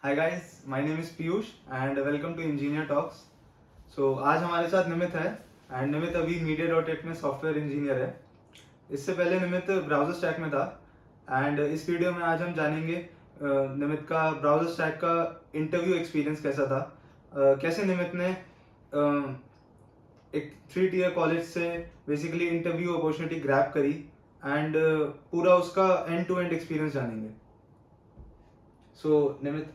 Hi guys, my name is Piyush and welcome to engineer talks. So आज हमारे साथ निमित है एंड निमित अभी मीडिया डॉट टेक में सॉफ्टवेयर इंजीनियर है। इससे पहले निमित ब्राउजर स्टैक में था एंड इस वीडियो में आज हम जानेंगे निमित का ब्राउजर स्टैक का इंटरव्यू एक्सपीरियंस कैसा था। कैसे निमित ने एक 3 टियर कॉलेज से बेसिकली इंटरव्यू अपॉर्चुनिटी ग्रैब करी एंड पूरा उसका एंड टू एंड एक्सपीरियंस जानेंगे। सो निमित,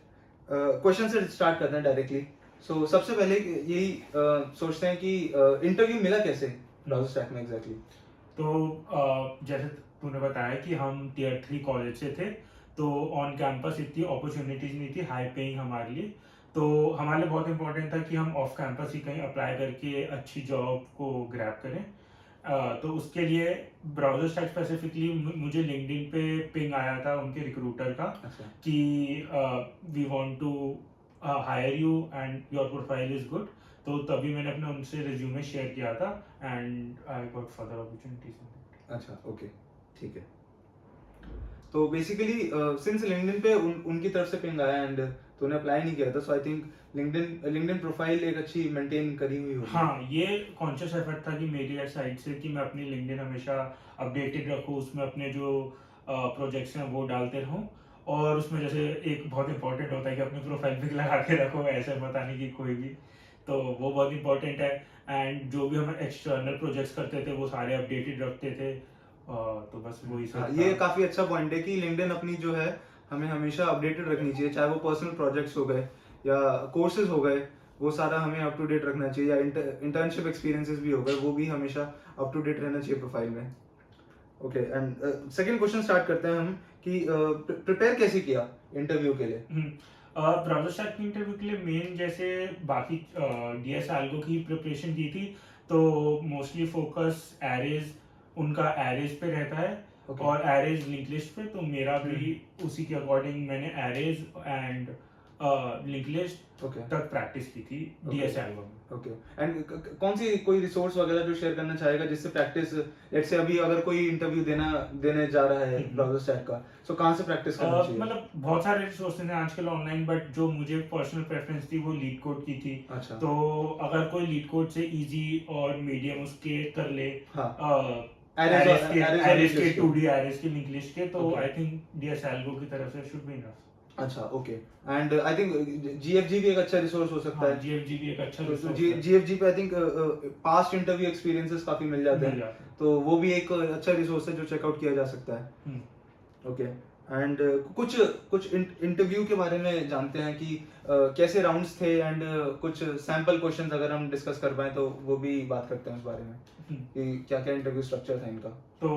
क्वेश्चन से स्टार्ट करते हैं डायरेक्टली। सो सबसे पहले यही सोचते हैं कि इंटरव्यू मिला कैसे ब्राउजर स्टैक में एग्जैक्टली। तो जैसे तूने बताया कि हम टियर 3 कॉलेज से थे, तो ऑन कैंपस इतनी अपॉर्चुनिटीज नहीं थी हाई पेइंग हमारे लिए। तो हमारे लिए बहुत इंपॉर्टेंट था कि हम ऑफ कैंपस ही कहीं अप्लाई करके अच्छी जॉब को ग्रैब करें। तो उसके लिए ब्राउजर स्टैक स्पेसिफिकली मुझे लिंक्डइन पे पिंग आया था उनके रिक्रूटर का कि we want to hire you and your profile is good. तो तभी मैंने अपने उनसे रिज्यूमे शेयर किया था and I got further opportunities. अच्छा, ओके, ठीक है। तो बेसिकली सिंस लिंक्डइन पे उनकी तरफ से पिंग आया एंड तूने अप्लाई नहीं किया था, सो आई थिंक लिंक्डइन प्रोफाइल एक अच्छी मेंटेन करी हुई होगी। हाँ, ये कॉन्शियस एफर्ट था कि मेरी साइड से कि मैं अपनी लिंक्डइन हमेशा अपडेटेड रखूँ, उसमें अपने जो प्रोजेक्ट्स हैं वो डालते रहूँ। और उसमें जैसे एक बहुत इंपॉर्टेंट होता है कि अपनी प्रोफाइल पिक लगा के रखो, ऐसे बताने की कोई भी। तो वो बहुत इंपॉर्टेंट है। एंड जो भी हम एक्सटर्नल प्रोजेक्ट्स करते थे वो सारे अपडेटेड रखते थे। तो बस वही हाँ, सब ये था। काफी अच्छा पॉइंट है कि लिंक्डइन अपनी जो है हमें हमेशा अपडेटेड रखनी चाहिए, चाहे वो पर्सनल प्रोजेक्ट्स हो गए या कोर्सेज हो गए, वो सारा हमें अप टू डेट रखना चाहिए, या इंटर्नशिप एक्सपीरियंसेस भी हो गए, वो भी हमेशा अप टू डेट रहना चाहिए प्रोफाइल में। Okay, and second question start करते हैं हम कि प्रिपेयर कैसे किया इंटरव्यू के लिए। ब्राउजर स्टैक इंटरव्यू के लिए मेन जैसे बाकी डीएस एल्गो की प्रिपरेशन की थी, तो मोस्टली फोकस एरेज, उनका एरेज पे रहता है। Okay. और एरेज लिंक लिस्ट पे, तो मेरा भी उसी के अकॉर्डिंग मैंने arrays and link list Okay. तक प्रैक्टिस की थी डीएस एल्गो में। ओके, एंड कौन सी कोई रिसोर्स वगैरह जो शेयर करना चाहेगा जिससे प्रैक्टिस, लेट्स से अभी अगर कोई इंटरव्यू देने जा रहा है ब्राउजर स्टैक का, सो कहाँ से प्रैक्टिस करना चाहिए? मतलब बहुत सारे रिसोर्सेज हैं आजकल ऑनलाइन, बट जो मुझे पर्सनल प्रेफरेंस थी वो लीड कोड की थी। अच्छा। तो अगर कोई लीड कोड से इजी और मीडियम उसके कर ले, हाँ। एरेज के 2D एरेज के लिंक लिस्ट के, तो Okay. I think DS algo की तरफ से शुड बी इनफ। अच्छा, okay, and I think GFG भी एक अच्छा रिसोर्स हो सकता है। जीएफजी भी एक अच्छा तो रिसोर्स है। जीएफजी पे I think past interview experiences काफी मिल जाते हैं, तो वो भी एक अच्छा रिसोर्स है जो चेकआउट किया जा सकता है। ओके, एंड कुछ कुछ इंटरव्यू के बारे में जानते हैं कि कैसे राउंड्स थे, एंड कुछ सैंपल क्वेश्चंस अगर हम डिस्कस कर पाए तो वो भी बात करते हैं उस बारे में कि क्या क्या इंटरव्यू स्ट्रक्चर था इनका। तो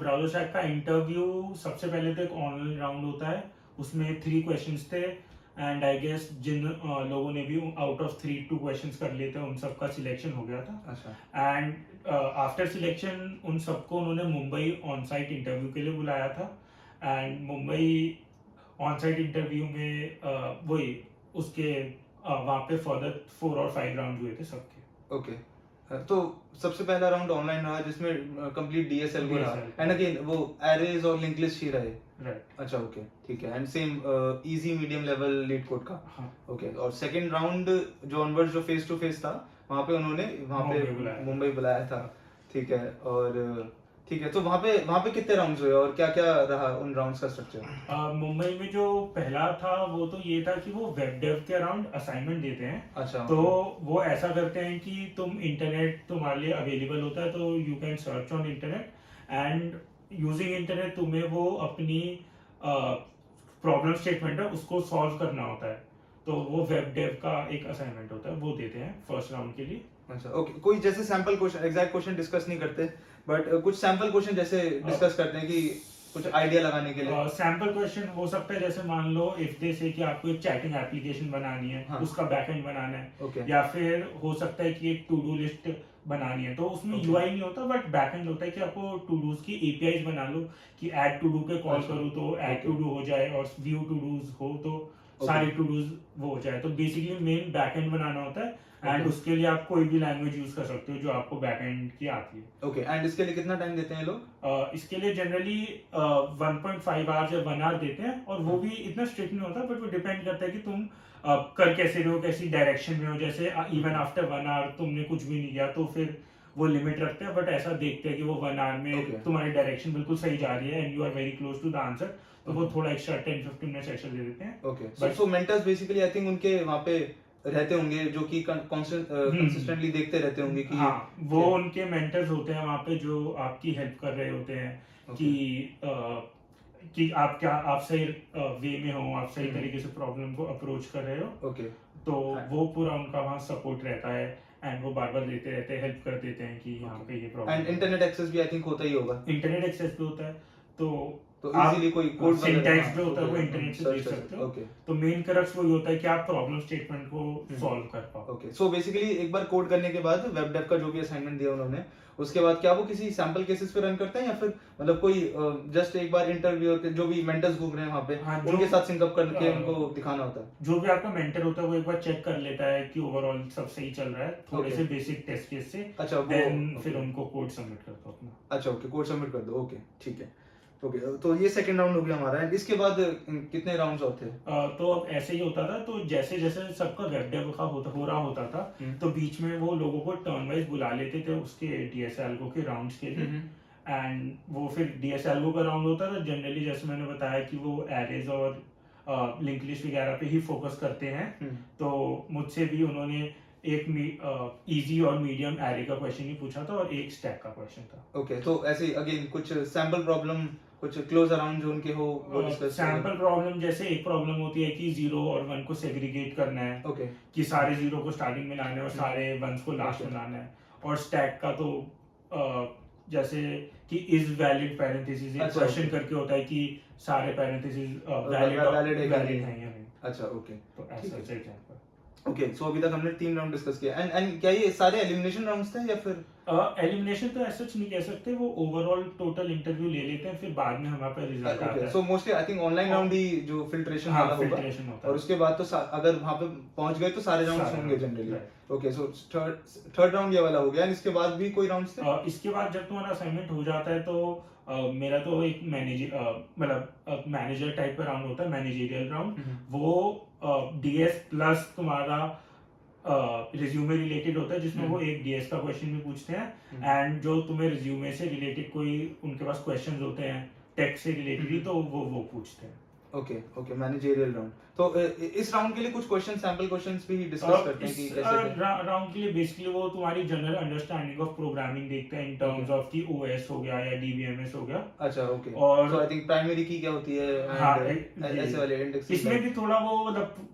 ब्राउजर स्टैक का इंटरव्यू सबसे पहले तो एक ऑनलाइन राउंड होता है, उसमें 3 क्वेश्चंस थे। एंड आई गेस जिन लोगों ने भी आउट ऑफ 3 2 क्वेश्चंस कर लिए थे उन सबका सिलेक्शन हो गया था। अच्छा। एंड आफ्टर सिलेक्शन उन सबको उन्होंने मुंबई ऑन साइट इंटरव्यू के लिए बुलाया था। And Mumbai on site interview में वही उसके वहाँ पे फर्दर 4 और 5 राउंड हुए थे सबके। ओके, तो सबसे पहला राउंड ऑनलाइन रहा जिसमें कंप्लीट डीएसएल को रहा, एंड अगेन वो एरेज और लिंक लिस्ट ही रहे। राइट। अच्छा, ओके, ठीक है, and same easy medium level leet code का। हाँ। ओके, और सेकंड राउंड जो ऑनवर्ड जो फेस टू फेस था, वहाँ पे उन्होंने मुंबई बुलाया था। ठीक है, और ठीक है, तो वहाँ पे कितने राउंड्स हुए और क्या क्या रहा उन राउंड्स का स्ट्रक्चर? मुंबई में जो पहला था वो तो ये था कि वो वेब डेव के अराउंड असाइनमेंट देते हैं। अच्छा। तो वो ऐसा करते हैं कि तुम इंटरनेट तुम्हारे लिए अवेलेबल होता है, तो you can search on internet and using internet तुम्हें वो अपनी प्रॉब्लम स्टेटमेंट है उसको सॉल्व करना होता है। तो वो वेब डेव का एक असाइनमेंट होता है, वो देते हैं फर्स्ट राउंड के लिए। अच्छा, ओके, कोई जैसे sample question, exact question discuss नहीं करते, बट कुछ सैंपल क्वेश्चन जैसे डिस्कस करते हैं कि कुछ आइडिया लगाने के लिए। सैंपल क्वेश्चन हो सकता है, जैसे मान लो इफ दे से कि आपको एक चैटिंग एप्लीकेशन बनानी है, हाँ। उसका बैकएंड बनाना है। Okay. या फिर हो सकता है कि एक टू डू लिस्ट बनानी है, तो उसमें Okay. यूआई नहीं होता बट बैकएंड होता है कि आपको टू डूज की एपीआईज बना लो कि ऐड टू डू पे कॉल अच्छा। करूँ तो ऐड टू डू हो जाए और व्यू टू डूज हो तो सारे टू डूज वो हो जाए। तो बेसिकली मेन बैकएंड बनाना होता है एंड Okay. उसके लिए आप कोई भी लैंग्वेज यूज कर सकते हो जो आपको बैकएंड की आती है। ओके, एंड इसके लिए कितना टाइम देते हैं लोग? इसके लिए जनरली 1.5 आवर्स या 1 आवर देते हैं और वो भी इतना स्ट्रिक्ट नहीं होता, बट वो डिपेंड करता है कि तुम कर कैसे रहे हो, कैसी डायरेक्शन में हो। जैसे इवन आफ्टर 1 आवर तुमने कुछ भी नहीं किया तो फिर वो लिमिट रखते हैं, बट ऐसा देखते हैं कि वो 1 आवर में Okay. तुम्हारी डायरेक्शन बिल्कुल सही जा रही है and you are very close to the answer, तो वो Okay. थोड़ा एक्स्ट्रा 10-15 मिनट्स एक्स्ट्रा दे देते हैं। Okay, so mentors basically I think उनके वहाँ पे रहते होंगे जो कि कंसिस्टेंटली देखते रहते होंगे कि हाँ, वो उनके मेंटर्स होते हैं वहाँ पे जो आपकी हेल्प कर रहे होते हैं कि आप क्या, आप सही वे में हो, आप सही तरीके से प्रॉब्लम को अप्रोच कर रहे हो। ओके, तो वो पूरा उनका वहाँ सपोर्ट रहता है एंड वो बार बार देते रहते हैं, हेल्प कर देते हैं कि यहाँ पे ये प्रॉब्लम। एंड इंटरनेट एक्सेस भी आई थिंक होता ही होगा। इंटरनेट एक्सेस भी होता है, तो तो इजीली कोई कोड सिंटैक्स जो होता है वो इंटरनेट से देख सकते हो। ओके, तो मेन क्रक्स वही होता है कि आप प्रॉब्लम स्टेटमेंट को सॉल्व कर पाओ। ओके, सो बेसिकली एक बार कोड करने के बाद वेब डेव का जो भी असाइनमेंट दिया उन्होंने, उसके बाद क्या वो किसी सैंपल केसेस पे रन करते हैं या फिर मतलब कोई जस्ट एक बार इंटरव्यू जो भी मेंटर्स घूम रहे हैं वहाँ पे उनके साथ सिंकअप करके उनको दिखाना होता है? जो भी आपका मेंटर होता है वो एक बार चेक कर लेता है कि ओवरऑल सब सही चल रहा है, थोड़े से बेसिक टेस्ट केस से। अच्छा, देन फिर उनको कोड सबमिट कर दो अपना। अच्छा, ओके, कोड सबमिट कर दो। ओके, ठीक है। ओके, तो ये सेकंड राउंड हो गया हमारा। एंड इसके बाद कितने राउंड्स होते हैं? तो अब ऐसे ही होता था, तो जैसे जैसे सबका वेब डेव का हो रहा होता था, तो बीच में वो लोगों को टर्न वाइज बुला लेते थे उसके डीएसएलगो के राउंड्स के लिए। एंड वो फिर डीएसएलगो का राउंड होता था जनरली, जैसे मैंने बताया कि वो एरेज और लिंक लिस्ट वगैरह पे ही फोकस करते हैं। तो मुझसे भी उन्होंने एक इजी और मीडियम एरे का क्वेश्चन ही पूछा था और एक स्टैक का क्वेश्चन था। ओके, तो ऐसे ही अगेन कुछ सैंपल प्रॉब्लम, कुछ क्लोज अराउंड जो उनके हो वो डिस्कस। सैंपल प्रॉब्लम जैसे एक प्रॉब्लम होती है कि 0 और 1 को सेग्रीगेट करना है। ओके, कि सारे 0 को स्टार्टिंग में लाना है और सारे 1s को लास्ट में लाना है। और स्टैक का तो जैसे कि इज वैलिड पैरेंथेसिस एक क्वेश्चन करके होता है कि सारे पैरेंथेसिस वैलिड हैं या नहीं। अच्छा, ओके, तो ऐसा एग्जांपल। ओके, सो अभी तक हमने 3 राउंड डिस्कस किया। एंड क्या ये सारे एलिमिनेशन राउंड्स थे या फिर? एलिमिनेशन तो ऐसा कुछ नहीं कह सकते, वो ओवरऑल टोटल इंटरव्यू ले लेते हैं, फिर बाद में हमारे पास रिजल्ट आता है। So mostly I think online round ही जो फिल्ट्रेशन वाला होगा, और उसके बाद तो अगर वहां पे पहुंच गए तो सारे राउंड्स होंगे generally. Okay, so third round ये वाला हो गया। इसके बाद भी कोई राउंड्स थे? इसके बाद जब तुम्हारा असाइनमेंट हो जाता है तो मेरा तो एक मैनेजर टाइप का राउंड होता है, मैनेजरियल राउंड। वो डीएस प्लस तुम्हारा रिज्यूमे रिलेटेड होता है, जिसमें वो एक डीएस का क्वेश्चन भी पूछते हैं एंड जो तुम्हें रिज्यूमे से रिलेटेड कोई उनके पास क्वेश्चंस होते हैं टेक्स्ट से रिलेटेड, तो वो पूछते हैं। Okay, okay, managerial round. तो इस राउंड के लिए कुछ क्वेश्चन, सैंपल क्वेश्चंस भी डिस्कस करते हैं कि कैसे राउंड के लिए बेसिकली वो तुम्हारी जनरल अंडरस्टैंडिंग ऑफ प्रोग्रामिंग देखते हैं इन टर्म्स ऑफ कि ओएस हो गया या डीबीएमएस हो गया। अच्छा, ओके, और सो आई थिंक प्राइमरी की क्या होती है, ऐसे वाले इंडेक्स। इसमें भी थोड़ा वो मतलब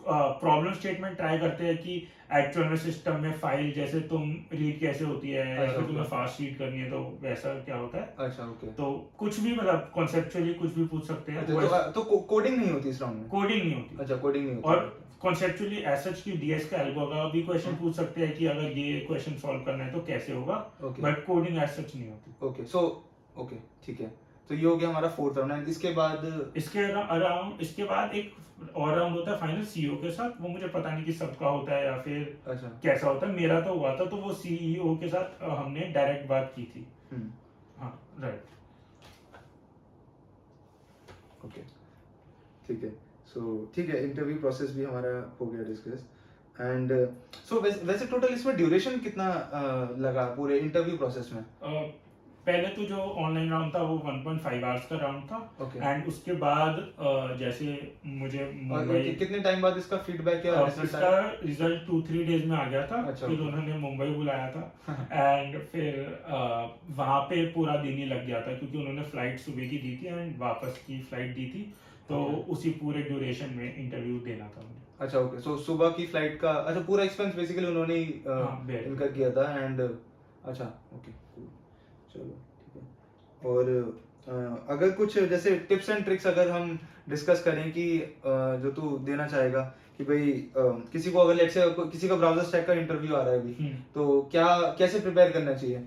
प्रॉब्लम स्टेटमेंट ट्राई करते हैं कि एक्चुअल में सिस्टम में फाइल जैसे तुम रीड कैसे होती है, या फिर तुम्हें फास्ट रीड करनी है तो वैसा क्या होता है। अच्छा, ओके, तो कुछ भी मतलब कॉन्सेप्चुअली कुछ भी पूछ सकते हैं। तो कोडिंग नहीं होती इस राउंड में? कोडिंग नहीं होती। अच्छा, कोडिंग नहीं होती। और कॉन्सेप्चुअली एसएच की डीएस का एल्गो का भी क्वेश्चन पूछ सकते हैं कि अगर ये क्वेश्चन सॉल्व करना है तो कैसे होगा, बट कोडिंग एसएच नहीं होती। ओके, सो ओके, ठीक है, तो ये हो गया हमारा फोर्थ राउंड। एंड इसके बाद एक और राउंड होता है फाइनल सीईओ के साथ। वो मुझे पता नहीं कि सबका होता है या फिर अच्छा कैसा होता है, मेरा तो हुआ था। तो वो सीईओ के साथ हमने डायरेक्ट बात की थी। हाँ, राइट, ओके, ठीक है। सो ठीक है, इंटरव्यू प्रोसेस भी हमारा हो गया डिस्कस। एंड सो वैसे टोटल इसमें ड्यूरेशन कितना लगा पूरे इंटरव्यू प्रोसेस में? पहले तो जो ऑनलाइन राउंड था वो 1.5 आवर्स का राउंड था। एंड उसके बाद जैसे मुझे मुंबई, कितने टाइम बाद इसका फीडबैक या इसका रिजल्ट 2-3 डेज में आ गया था। अच्छा, फिर उन्होंने मुंबई बुलाया था एंड फिर वहाँ पे पूरा दिन ही लग गया था, क्योंकि उन्होंने फ्लाइट सुबह की दी थी एंड वापस की फ्लाइट दी थी। तो उसी पूरे ड्यूरेशन में इंटरव्यू देना था मुझे। अच्छा, ओके, सो सुबह की फ्लाइट का अच्छा पूरा एक्सपेंस बेसिकली उन्होंने इनका किया था। एंड अच्छा, ओके, चलो ठीक है। और अगर कुछ जैसे टिप्स एंड ट्रिक्स अगर हम डिस्कस करें कि जो तू देना चाहेगा कि भाई किसी को अगर लेट्स से किसी का ब्राउजर स्टैक का इंटरव्यू आ रहा है अभी, तो क्या कैसे प्रिपेयर करना चाहिए?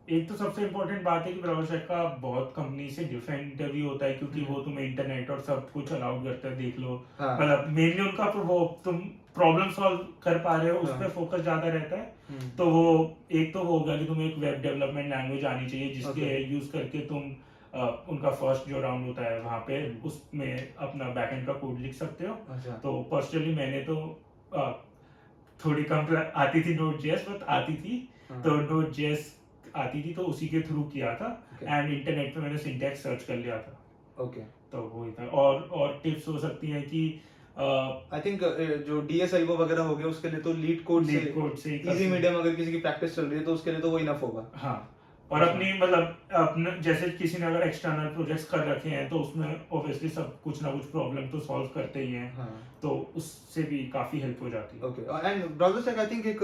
एक तो सबसे इम्पोर्टेंट बात है कि ब्राउज़र का बहुत कंपनी से डिफरेंट इंटरव्यू होता है, क्योंकि वो तुम्हें इंटरनेट और सब कुछ अलाउड करता है, देख लो। हाँ मतलब मेनली उनका वो तुम प्रॉब्लम सॉल्व कर पा रहे हो, उस हाँ पर फोकस ज्यादा रहता है। हम्म, तो वो एक तो हो गया कि तुम्हें एक वेब डेवलपमेंट लैंग्वेज आनी चाहिए, जिसके ओके यूज करके तुम उनका फर्स्ट जो राउंड होता है वहाँ पे हम्म, उसमें अपना बैकएंड का कोड लिख सकते हो। अच्छा तो पर्सनली मैंने तो अ, थोड़ी कम आती थी नोड जेएस, बट आती थी। हाँ तो नोड जेएस आती थी तो उसी के थ्रू किया था, ओके एंड इंटरनेट पे मैंने सिंटैक्स सर्च कर लिया था। ओके तो वही था। और टिप्स हो सकती हैं कि आई थिंक जो डीएसआईओ वगैरह हो गया उसके लिए तो लीड कोड से लीड कोड से ही कर इजी सकते। मीडियम अगर किसी की प्रैक्टिस चल रही है तो उसके लिए तो वो इनफ होगा। हाँ, और अच्छा अपनी मतलब अपने जैसे किसी ने अगर एक्सटर्नल प्रोजेक्ट्स कर रखे हैं तो उसमें ऑब्वियसली सब कुछ ना कुछ प्रॉब्लम तो सॉल्व करते ही हैं, हाँ तो उससे भी काफी हेल्प हो जाती है। Okay and browser stack I think एक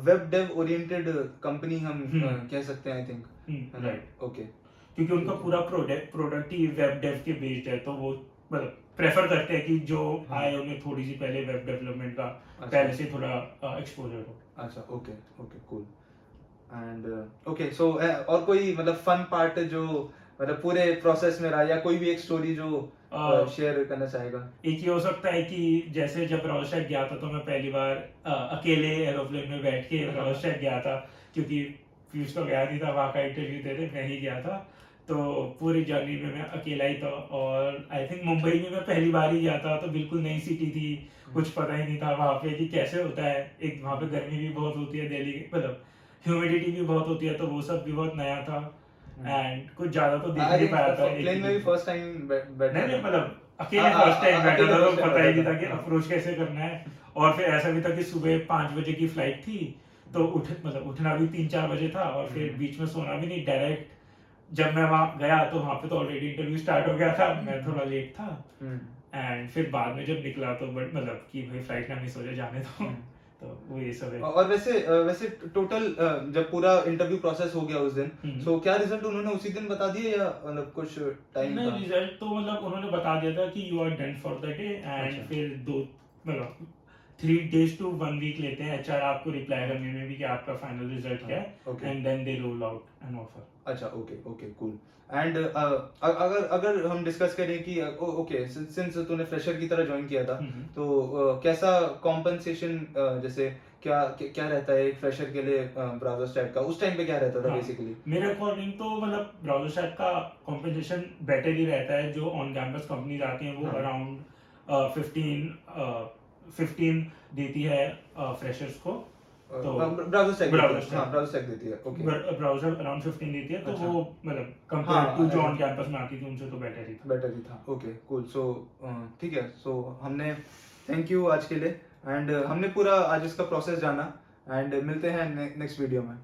वेब डेव ओरिएंटेड कंपनी हम कह सकते हैं आई थिंक, है ना? राइट, ओके क्योंकि उनका ठीक है पूरा प्रोडक्ट ही वेब डेव के बेस्ड है, तो वो मतलब प्रेफर करते हैं कि जो हाँ आए उन्हें थोड़ी सी पहले वेब डेवलपमेंट का अच्छा पहले से थोड़ा एक्सपोजर हो। अच्छा okay okay cool and okay so और कोई मतलब फन पार्ट जो मतलब पूरे प्रोसेस में रहा या कोई भी एक स्टोरी जो शेयर करना चाहेगा? एक ये हो सकता है कि जैसे जब रावशैक गया था तो मैं पहली बार अकेले एरोप्लेन में बैठ के रावशैक गया था, क्योंकि पीयूष तो गया नहीं था, वहाँ का इंटरव्यू देते मैं ही गया था। तो पूरी जर्नी में मैं अकेला ही था, और आई थिंक मुंबई में मैं पहली बार ही गया था, तो बिल्कुल नई सिटी थी, कुछ पता ही नहीं था वहाँ पे कि कैसे होता है। एक वहाँ पे गर्मी भी बहुत होती है दिल्ली की, मतलब ह्यूमिडिटी भी बहुत होती है, तो वो सब भी बहुत नया था, एंड कुछ ज्यादा तो देख आई नहीं थिंक पाया था एक प्लेन ही में भी दिन में। फर्स्ट टाइम बैठा नहीं नहीं, था। मतलब अकेले फर्स्ट टाइम बैठा अकेले था, तो फर्स्ट टाइम पता ही बैठा नहीं था कि था। अप्रोच कैसे करना है। और फिर ऐसा भी था कि सुबह 5 बजे की फ्लाइट थी, तो उठना भी 3-4 बजे था, और फिर बीच में सोना भी नहीं, डायरेक्ट जब मैं वहाँ गया तो वहाँ पे तो ऑलरेडी इंटरव्यू स्टार्ट हो गया था, मैं थोड़ा लेट था। एंड फिर बाद में जब निकला तो बट मतलब कि भाई फ्लाइट ना मिस हो जाए, जाने दो। तो वो ये सब है। और वैसे टोटल जब पूरा इंटरव्यू प्रोसेस हो गया उस दिन सो क्या रिजल्ट उन्होंने उसी दिन बता दिया या मतलब कुछ टाइम नहीं, था? रिजल्ट तो मतलब उन्होंने बता दिया था कि you are done for the day, and अच्छा फिर दो मतलब 3 days to 1 week लेते हैं एचआर आपको रिप्लाई करने में भी कि आपका फाइनल रिजल्ट क्या है, okay and then they roll out an offer. अच्छा ओके ओके कूल एंड अगर अगर हम डिस्कस करें कि ओके सिंस तूने फ्रेशर की तरह ज्वाइन किया था तो कैसा कॉम्पनसेशन जैसे क्या रहता है एक फ्रेशर के लिए ब्राउज़र स्टैक का उस टाइम पे क्या रहता था हाँ, बेसिकली? मेरे अकॉर्डिंग तो मतलब ब्राउजर शायद का कॉम्पेंसेशन बेटर ही रहता है। जो ऑन कैंपस कंपनीज आती हैं वो हाँ अराउंड 15 देती है फ्रेशर्स को। तो ब्राउज़र स्टैक देती ब्राउजर है, हाँ ब्राउज़र स्टैक देती है ओके ब्राउजर अराउंड 15 देती है, तो अच्छा वो मतलब कंपेयर हाँ टू जो ऑन कैंपस में आती थी उनसे तो बेटर ही था। बेटर ही था ओके कूल सो ठीक है सो हमने थैंक यू आज के लिए एंड हमने पूरा आज इसका प्रोसेस जाना एंड मिलते हैं नेक्स्ट वीडियो में।